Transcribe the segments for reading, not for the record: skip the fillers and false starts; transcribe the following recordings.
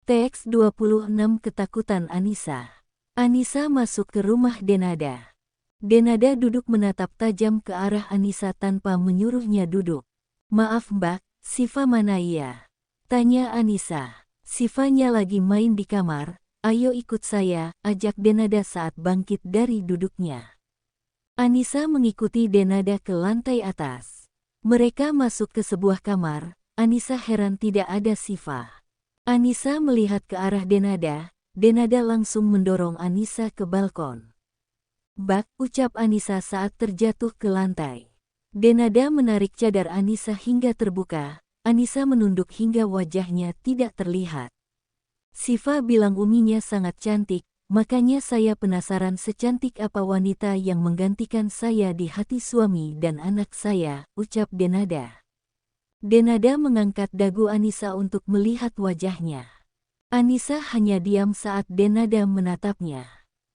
TX26 Ketakutan Anissa. Anissa masuk ke rumah Denada. Denada duduk menatap tajam ke arah Anissa tanpa menyuruhnya duduk. "Maaf Mbak, Siva mana ya?" tanya Anissa. "Sivanya lagi main di kamar, ayo ikut saya," ajak Denada saat bangkit dari duduknya. Anissa mengikuti Denada ke lantai atas. Mereka masuk ke sebuah kamar. Anissa heran tidak ada Siva. Anissa melihat ke arah Denada. Denada langsung mendorong Anissa ke balkon. "Bak," ucap Anissa saat terjatuh ke lantai. Denada menarik cadar Anissa hingga terbuka. Anissa menunduk hingga wajahnya tidak terlihat. "Siva bilang uminya sangat cantik, makanya saya penasaran secantik apa wanita yang menggantikan saya di hati suami dan anak saya," ucap Denada. Denada mengangkat dagu Anissa untuk melihat wajahnya. Anissa hanya diam saat Denada menatapnya.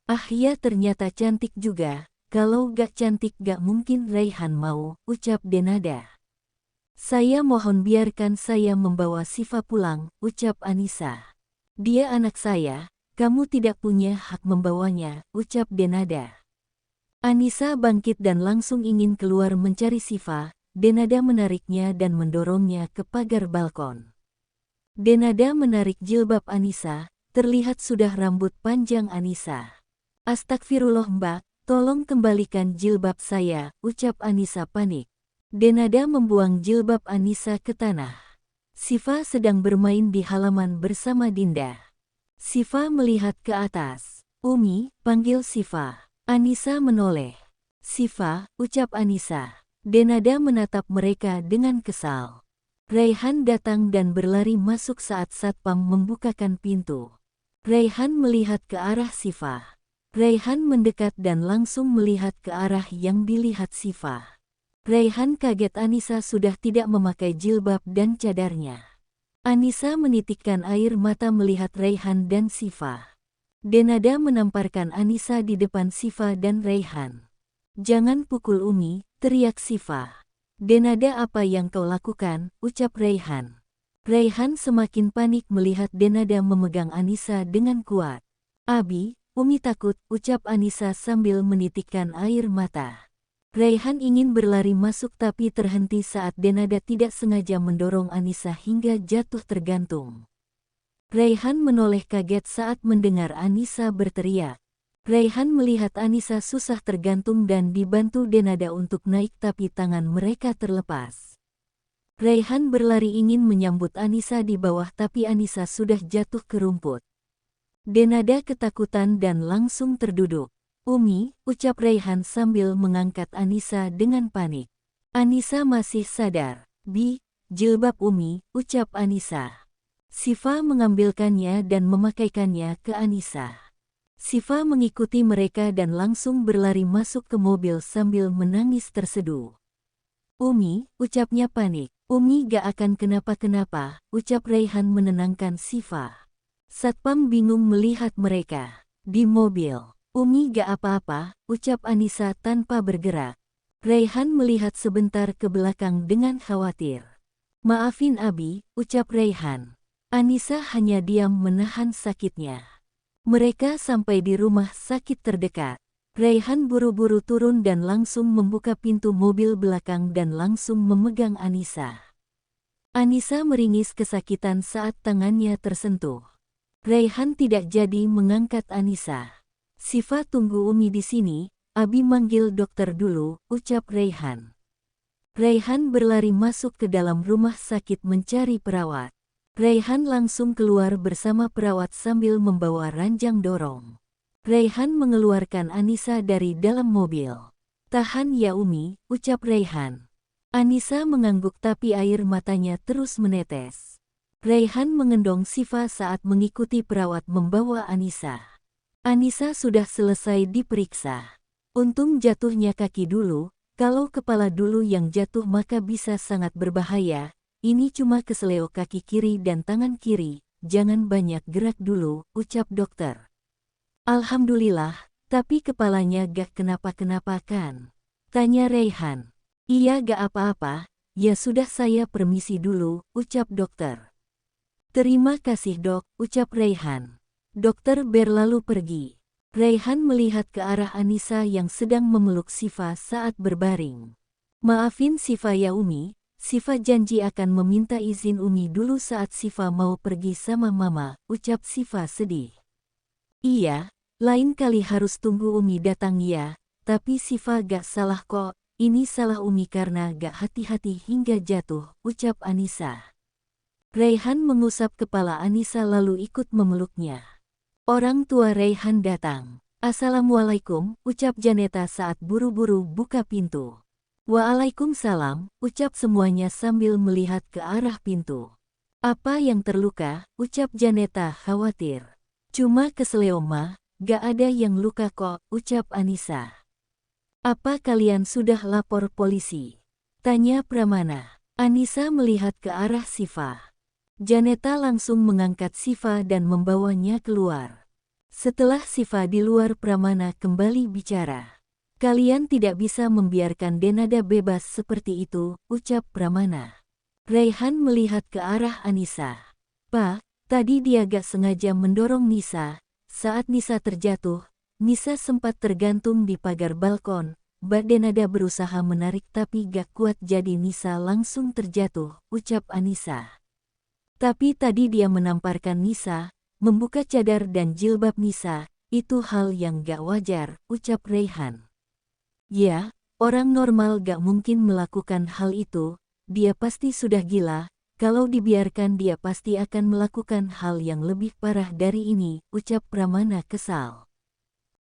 "Ah ya, ternyata cantik juga, kalau gak cantik gak mungkin Raihan mau," ucap Denada. "Saya mohon biarkan saya membawa Siva pulang," ucap Anissa. "Dia anak saya, kamu tidak punya hak membawanya," ucap Denada. Anissa bangkit dan langsung ingin keluar mencari Siva. Denada menariknya dan mendorongnya ke pagar balkon. Denada menarik jilbab Anissa, terlihat sudah rambut panjang Anissa. "Astagfirullah Mbak, tolong kembalikan jilbab saya," ucap Anissa panik. Denada membuang jilbab Anissa ke tanah. Siva sedang bermain di halaman bersama Dinda. Siva melihat ke atas. "Umi," panggil Siva. Anissa menoleh. "Siva," ucap Anissa. Denada menatap mereka dengan kesal. Raihan datang dan berlari masuk saat satpam membukakan pintu. Raihan melihat ke arah Siva. Raihan mendekat dan langsung melihat ke arah yang dilihat Siva. Raihan kaget Anissa sudah tidak memakai jilbab dan cadarnya. Anissa menitikkan air mata melihat Raihan dan Siva. Denada menamparkan Anissa di depan Siva dan Raihan. "Jangan pukul Umi," teriak Siva. "Denada, apa yang kau lakukan?" ucap Raihan. Raihan semakin panik melihat Denada memegang Anissa dengan kuat. "Abi, Umi takut," ucap Anissa sambil menitikkan air mata. Raihan ingin berlari masuk tapi terhenti saat Denada tidak sengaja mendorong Anissa hingga jatuh tergantung. Raihan menoleh kaget saat mendengar Anissa berteriak. Raihan melihat Anissa susah tergantung dan dibantu Denada untuk naik tapi tangan mereka terlepas. Raihan berlari ingin menyambut Anissa di bawah tapi Anissa sudah jatuh ke rumput. Denada ketakutan dan langsung terduduk. "Umi," ucap Raihan sambil mengangkat Anissa dengan panik. Anissa masih sadar. "Bi, jilbab Umi," ucap Anissa. Siva mengambilkannya dan memakaikannya ke Anissa. Siva mengikuti mereka dan langsung berlari masuk ke mobil sambil menangis terseduh. "Umi," ucapnya panik. "Umi gak akan kenapa-kenapa," ucap Raihan menenangkan Siva. Satpam bingung melihat mereka. Di mobil. "Umi gak apa-apa," ucap Anissa tanpa bergerak. Raihan melihat sebentar ke belakang dengan khawatir. "Maafin Abi," ucap Raihan. Anissa hanya diam menahan sakitnya. Mereka sampai di rumah sakit terdekat. Raihan buru-buru turun dan langsung membuka pintu mobil belakang dan langsung memegang Anissa. Anissa meringis kesakitan saat tangannya tersentuh. Raihan tidak jadi mengangkat Anissa. "Siva, tunggu Umi di sini, Abi manggil dokter dulu," ucap Raihan. Raihan berlari masuk ke dalam rumah sakit mencari perawat. Raihan langsung keluar bersama perawat sambil membawa ranjang dorong. Raihan mengeluarkan Anissa dari dalam mobil. "Tahan ya Umi," ucap Raihan. Anissa mengangguk tapi air matanya terus menetes. Raihan mengendong Siva saat mengikuti perawat membawa Anissa. Anissa sudah selesai diperiksa. Untung jatuhnya kaki dulu, kalau kepala dulu yang jatuh maka bisa sangat berbahaya. "Ini cuma keseleo kaki kiri dan tangan kiri, jangan banyak gerak dulu," ucap dokter. "Alhamdulillah, tapi kepalanya gak kenapa-kenapa kan?" tanya Raihan. "Iya gak apa-apa, ya sudah saya permisi dulu," ucap dokter. Terima kasih dok, ucap Raihan. Dokter berlalu pergi. Raihan melihat ke arah Anissa yang sedang memeluk Sifa saat berbaring. Maafin Sifa ya Umi, Sifa janji akan meminta izin Umi dulu saat Sifa mau pergi sama Mama, ucap Sifa sedih. Iya, lain kali harus tunggu Umi datang ya, tapi Sifa gak salah kok, ini salah Umi karena gak hati-hati hingga jatuh, ucap Anissa. Raihan mengusap kepala Anissa lalu ikut memeluknya. Orang tua Raihan datang. Assalamualaikum, ucap Janeta saat buru-buru buka pintu. Waalaikumsalam, ucap semuanya sambil melihat ke arah pintu. Apa yang terluka, ucap Janeta khawatir. Cuma keseleo mah, gak ada yang luka kok, ucap Anissa. Apa kalian sudah lapor polisi? Tanya Pramana. Anissa melihat ke arah Sifa. Janeta langsung mengangkat Sifa dan membawanya keluar. Setelah Sifa di luar, Pramana kembali bicara. Kalian tidak bisa membiarkan Denada bebas seperti itu, ucap Pramana. Raihan melihat ke arah Anissa. Pak, tadi dia gak sengaja mendorong Nisa. Saat Nisa terjatuh, Nisa sempat tergantung di pagar balkon. Mbak Denada berusaha menarik tapi gak kuat jadi Nisa langsung terjatuh, ucap Anissa. Tapi tadi dia menamparkan Nisa, membuka cadar dan jilbab Nisa, itu hal yang gak wajar, ucap Raihan. Ya, orang normal gak mungkin melakukan hal itu, dia pasti sudah gila, kalau dibiarkan dia pasti akan melakukan hal yang lebih parah dari ini, ucap Pramana kesal.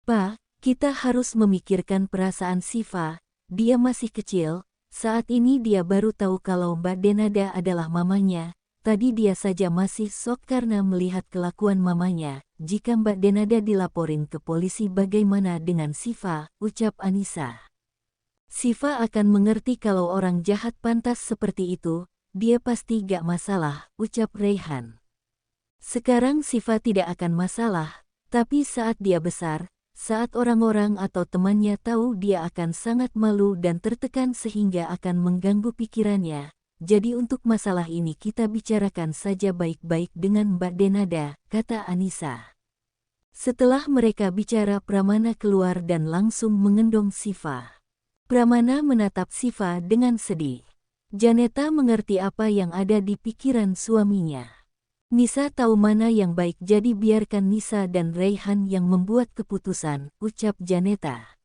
Pak, kita harus memikirkan perasaan Sifa, dia masih kecil, saat ini dia baru tahu kalau Mbak Denada adalah mamanya. Tadi dia saja masih shock karena melihat kelakuan mamanya. Jika Mbak Denada dilaporin ke polisi bagaimana dengan Sifa, ucap Anissa. Sifa akan mengerti kalau orang jahat pantas seperti itu, dia pasti gak masalah, ucap Raihan. Sekarang Sifa tidak akan masalah, tapi saat dia besar, saat orang-orang atau temannya tahu dia akan sangat malu dan tertekan sehingga akan mengganggu pikirannya. Jadi untuk masalah ini kita bicarakan saja baik-baik dengan Mbak Denada, kata Anissa. Setelah mereka bicara, Pramana keluar dan langsung mengendong Sifa. Pramana menatap Sifa dengan sedih. Janeta mengerti apa yang ada di pikiran suaminya. Nisa tahu mana yang baik jadi biarkan Nisa dan Raihan yang membuat keputusan, ucap Janeta.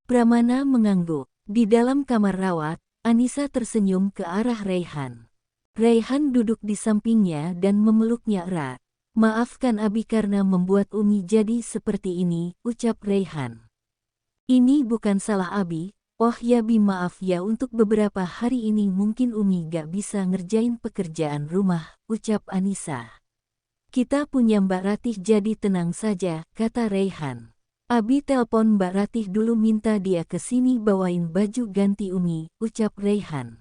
Pramana mengangguk. Di dalam kamar rawat, Anissa tersenyum ke arah Raihan. Raihan duduk di sampingnya dan memeluknya erat. Maafkan Abi karena membuat Umi jadi seperti ini, ucap Raihan. Ini bukan salah Abi, oh ya Bi maaf ya untuk beberapa hari ini mungkin Umi gak bisa ngerjain pekerjaan rumah, ucap Anissa. Kita punya Mbak Ratih jadi tenang saja, kata Raihan. Abi telpon Mbak Ratih dulu minta dia ke sini bawain baju ganti Umi, ucap Raihan.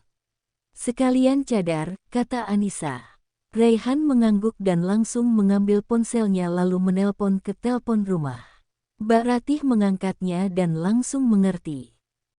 Sekalian cadar, kata Anissa. Raihan mengangguk dan langsung mengambil ponselnya lalu menelpon ke telpon rumah. Mbak Ratih mengangkatnya dan langsung mengerti.